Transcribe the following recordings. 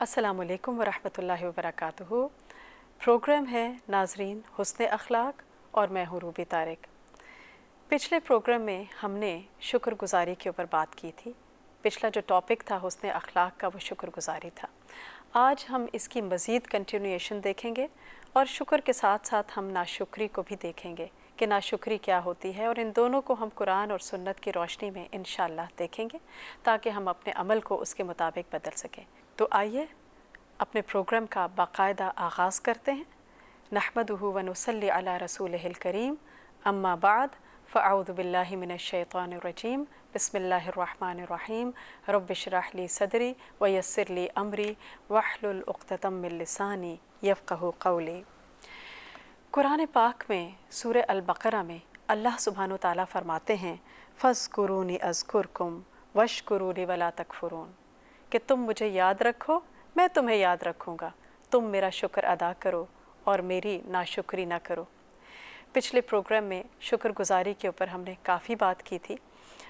अस्सलामुअलैकुम वरहमतुल्लाहि वबरकातुहू। प्रोग्राम है नाजरीन हुस्न अखलाक और मैं हूँ रूबी तारिक। पिछले प्रोग्राम में हमने शुक्रगुजारी के ऊपर बात की थी। पिछला जो टॉपिक था हुस्न अखलाक का, वो शुक्रगुजारी था। आज हम इसकी मज़ीद कंटिन्यूएशन देखेंगे और शुक्र के साथ साथ हम नाशुक्री को भी देखेंगे कि नाशुक्री क्या होती है, और इन दोनों को हम कुरान और सुन्नत की रोशनी में इंशाअल्लाह देखेंगे ताकि हम अपने अमल को उसके मुताबिक बदल सकें। तो आइए अपने प्रोग्राम का बाकायदा आगाज़ करते हैं। नहमदुहु व नुसल्ली अला रसूलिहिल करीम, अम्मा बाद फ़अऊज़ु बिल्लाहि मिनश शैतानिर रजीम, बिस्मिल्लाहिर रहमानिर रहीम, रब्बिश्रह ली सदरी व यस्सिर ली अमरी वहलुल उक़्दतम मिन लिसानी यफ़क़हू क़ौली। कुरान पाक में सूरह अल-बक़रा में अल्लाह सुब्हानो तआला फरमाते हैं, फ़ज़्कुरूनी अज़्कुरकुम वश्कुरूली वला तकफ़ुरून, कि तुम मुझे याद रखो, मैं तुम्हें याद रखूँगा, तुम मेरा शुक्र अदा करो और मेरी नाशुक्री ना करो। पिछले प्रोग्राम में शुक्रगुजारी के ऊपर हमने काफ़ी बात की थी,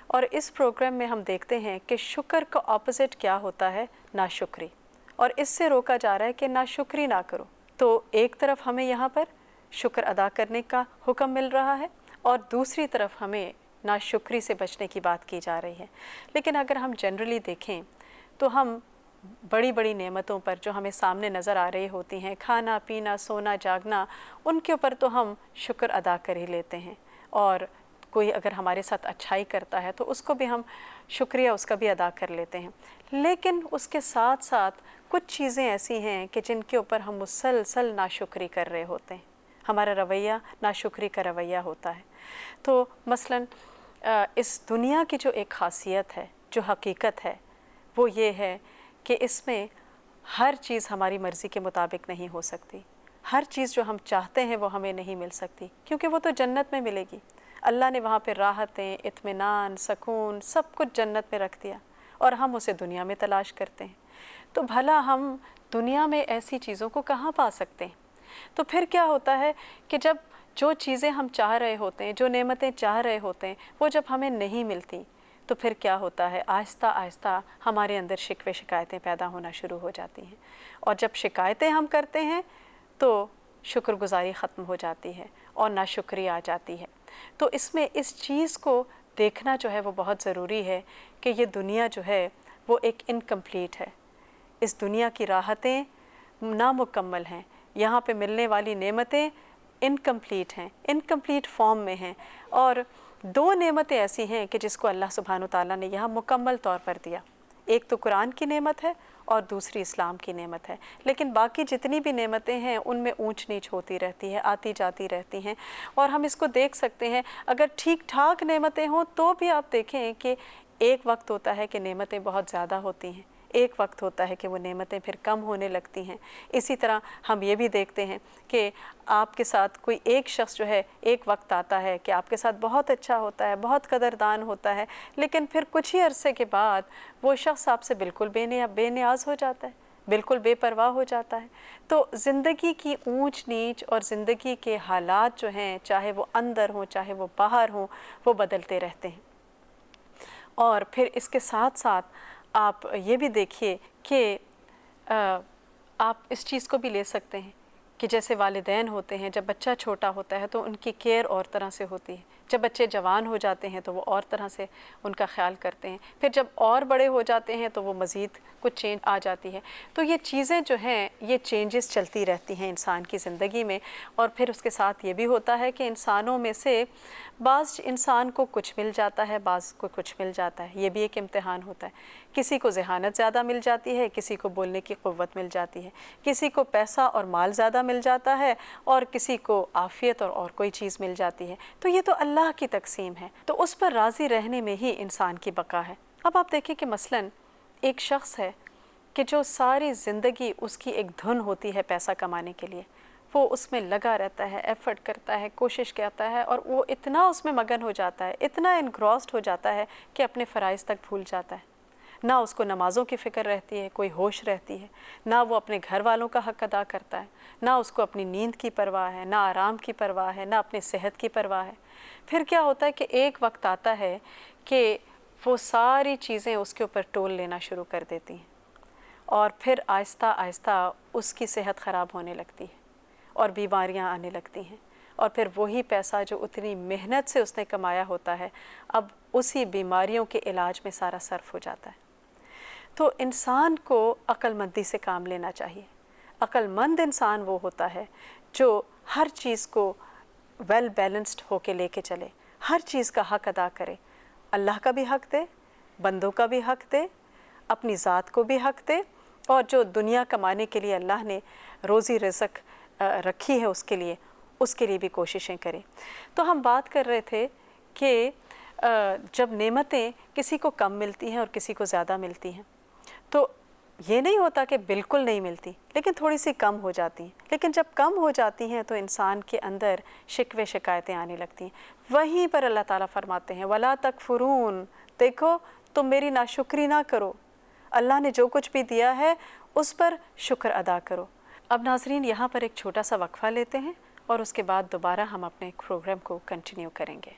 और इस प्रोग्राम में हम देखते हैं कि शुक्र का ऑपोजिट क्या होता है, नाशुक्री, और इससे रोका जा रहा है कि नाशुक्री ना करो। तो एक तरफ हमें यहाँ पर शुक्र अदा करने का हुक्म मिल रहा है और दूसरी तरफ हमें नाशुक्री से बचने की बात की जा रही है। लेकिन अगर हम जनरली देखें तो हम बड़ी बड़ी नेमतों पर जो हमें सामने नज़र आ रही होती हैं, खाना पीना सोना जागना, उनके ऊपर तो हम शुक्र अदा कर ही लेते हैं, और कोई अगर हमारे साथ अच्छाई करता है तो उसको भी हम शुक्रिया उसका भी अदा कर लेते हैं। लेकिन उसके साथ साथ कुछ चीज़ें ऐसी हैं कि जिनके ऊपर हम मुसलसल नाशुक्री कर रहे होते हैं, हमारा रवैया नाशुक्री का रवैया होता है। तो मसलन इस दुनिया की जो एक ख़ासियत है, जो हकीकत है, वो ये है कि इसमें हर चीज़ हमारी मर्ज़ी के मुताबिक नहीं हो सकती। हर चीज़ जो हम चाहते हैं वो हमें नहीं मिल सकती, क्योंकि वो तो जन्नत में मिलेगी। अल्लाह ने वहाँ पे राहतें, इत्मीनान, सकून सब कुछ जन्नत में रख दिया, और हम उसे दुनिया में तलाश करते हैं। तो भला हम दुनिया में ऐसी चीज़ों को कहाँ पा सकते हैं? तो फिर क्या होता है कि जब जो चीज़ें हम चाह रहे होते हैं, जो नेमतें चाह रहे होते हैं, वो जब हमें नहीं मिलती, तो फिर क्या होता है, आहिस्ता आहिस्ता हमारे अंदर शिकवे शिकायतें पैदा होना शुरू हो जाती हैं, और जब शिकायतें हम करते हैं तो शुक्रगुजारी ख़त्म हो जाती है और नाशुक्री आ जाती है। तो इसमें इस चीज़ को देखना जो है वो बहुत ज़रूरी है कि ये दुनिया जो है वो एक इनकम्प्लीट है। इस दुनिया की राहतें नामुकम्मल हैं, यहाँ पे मिलने वाली नेमतें इनकम्प्लीट हैं, इनकम्प्लीट फॉर्म में हैं, और दो नेमतें ऐसी हैं कि जिसको अल्लाह सुब्हानो ताला ने यहाँ मुकम्मल तौर पर दिया। एक तो कुरान की नेमत है और दूसरी इस्लाम की नेमत है। लेकिन बाकी जितनी भी नेमतें हैं उनमें ऊंच नीच होती रहती है, आती जाती रहती हैं, और हम इसको देख सकते हैं। अगर ठीक ठाक नेमतें हों तो भी आप देखें कि एक वक्त होता है कि नेमतें बहुत ज़्यादा होती हैं, एक वक्त होता है कि वो नेमतें फिर कम होने लगती हैं। इसी तरह हम ये भी देखते हैं कि आपके साथ कोई एक शख्स जो है, एक वक्त आता है कि आपके साथ बहुत अच्छा होता है, बहुत कदरदान होता है, लेकिन फिर कुछ ही अरसे के बाद वो शख्स आपसे बिल्कुल बेनियाज हो जाता है, बिल्कुल बेपरवाह हो जाता है। तो ज़िंदगी की ऊंच नीच और ज़िंदगी के हालात जो हैं, चाहे वो अंदर हों चाहे वो बाहर हों, वो बदलते रहते हैं। और फिर इसके साथ साथ आप ये भी देखिए कि आप इस चीज़ को भी ले सकते हैं कि जैसे वालिदैन होते हैं, जब बच्चा छोटा होता है तो उनकी केयर और तरह से होती है, जब बच्चे जवान हो जाते हैं तो वो और तरह से उनका ख्याल करते हैं, फिर जब और बड़े हो जाते हैं तो वो मज़ीद कुछ चेंज आ जाती है। तो ये चीज़ें जो हैं, ये चेंजेस चलती रहती हैं इंसान की ज़िंदगी में। और फिर उसके साथ ये भी होता है कि इंसानों में से बाज़ इंसान को कुछ मिल जाता है, बाज़ को कुछ मिल जाता है। ये भी एक इम्तिहान होता है। किसी को ज़हानत ज़्यादा मिल जाती है, किसी को बोलने की क़ुव्वत मिल जाती है, किसी को पैसा और माल ज़्यादा मिल जाता है, और किसी को आफ़ियत और कोई चीज़ मिल जाती है। तो ये तो अल्लाह की तक़सीम है, तो उस पर राज़ी रहने में ही इंसान की बका है। अब आप देखें कि मसलन एक शख्स है कि जो सारी ज़िंदगी उसकी एक धुन होती है पैसा कमाने के लिए, वो उसमें लगा रहता है, एफ़र्ट करता है, कोशिश करता है, और वो इतना उसमें मगन हो जाता है, इतना इनग्रॉस्ड हो जाता है कि अपने फ़राइज़ तक भूल जाता है। ना उसको नमाज़ों की फ़िक्र रहती है, कोई होश रहती है, ना वो अपने घर वालों का हक़ अदा करता है, ना उसको अपनी नींद की परवाह है, ना आराम की परवाह है, ना अपनी सेहत की परवाह है। फिर क्या होता है कि एक वक्त आता है कि वो सारी चीज़ें उसके ऊपर टोल लेना शुरू कर देती हैं, और फिर आहिस्ता आहिस्ता उसकी सेहत ख़राब होने लगती है और बीमारियां आने लगती हैं, और फिर वही पैसा जो उतनी मेहनत से उसने कमाया होता है अब उसी बीमारियों के इलाज में सारा सर्फ हो जाता है। तो इंसान को अक्लमंदी से काम लेना चाहिए। अक्लमंद इंसान वो होता है जो हर चीज़ को वेल बैलेंस्ड होके लेके चले, हर चीज़ का हक़ अदा करे, अल्लाह का भी हक़ दे, बंदों का भी हक़ दे, अपनी ज़ात को भी हक़ दे, और जो दुनिया कमाने के लिए अल्लाह ने रोज़ी रिज़्क़ रखी है उसके लिए भी कोशिशें करें। तो हम बात कर रहे थे कि जब नेमतें किसी को कम मिलती हैं और किसी को ज़्यादा मिलती हैं तो ये नहीं होता कि बिल्कुल नहीं मिलती, लेकिन थोड़ी सी कम हो जाती हैं। लेकिन जब कम हो जाती हैं तो इंसान के अंदर शिकवे शिकायतें आने लगती हैं। वहीं पर अल्लाह ताला फरमाते हैं वला तकफुरून, देखो तुम मेरी नाशुक्री ना करो, अल्लाह ने जो कुछ भी दिया है उस पर शुक्र अदा करो। अब नाज़रीन यहाँ पर एक छोटा सा वक्फ़ा लेते हैं और उसके बाद दोबारा हम अपने प्रोग्राम को कंटिन्यू करेंगे।